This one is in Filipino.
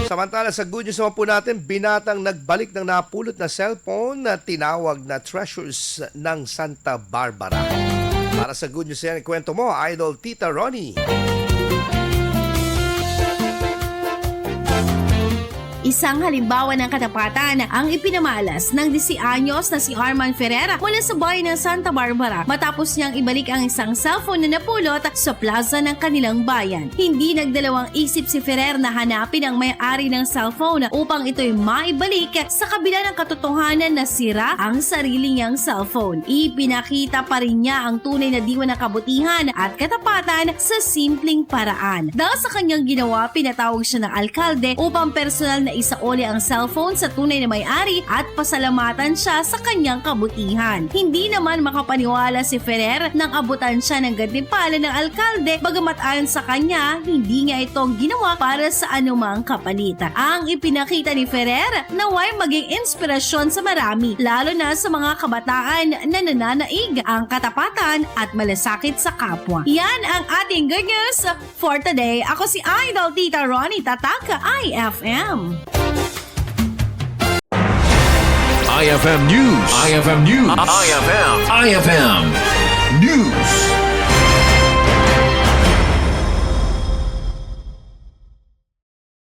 Samantala sa good news naman po natin, binatang nagbalik ng napulot na cellphone na tinawag na treasures ng Sta.Barbara. Para sa good news yan, kwento mo, Idol Tita Ronnie. Isang halimbawa ng katapatan ang ipinamalas ng 10 anyos na si Arman Ferreira mula sa bayan ng Sta.Barbara matapos niyang ibalik ang isang cellphone na napulot sa plaza ng kanilang bayan. Hindi nagdalawang isip si Ferrer na hanapin ang may-ari ng cellphone upang ito'y maibalik sa kabila ng katotohanan na sira ang sarili niyang cellphone. Ipinakita pa rin niya ang tunay na diwa ng kabutihan at katapatan sa simpleng paraan. Dahil sa kanyang ginawa, pinatawag siya ng alkalde upang personal na isaoli ang cellphone sa tunay na may-ari at pasalamatan siya sa kanyang kabutihan. Hindi naman makapaniwala si Ferrer nang abutan siya ng gantimpala ng alkalde, bagamat ayon sa kanya, hindi nga ito ginawa para sa anumang kapalit. Ang ipinakita ni Ferrer naway maging inspirasyon sa marami, lalo na sa mga kabataan na nananaig ang katapatan at malasakit sa kapwa. Yan ang ating good news for today. Ako si Idol Tita Ronnie Tatak, IFM. IFM News. IFM News. IFM News.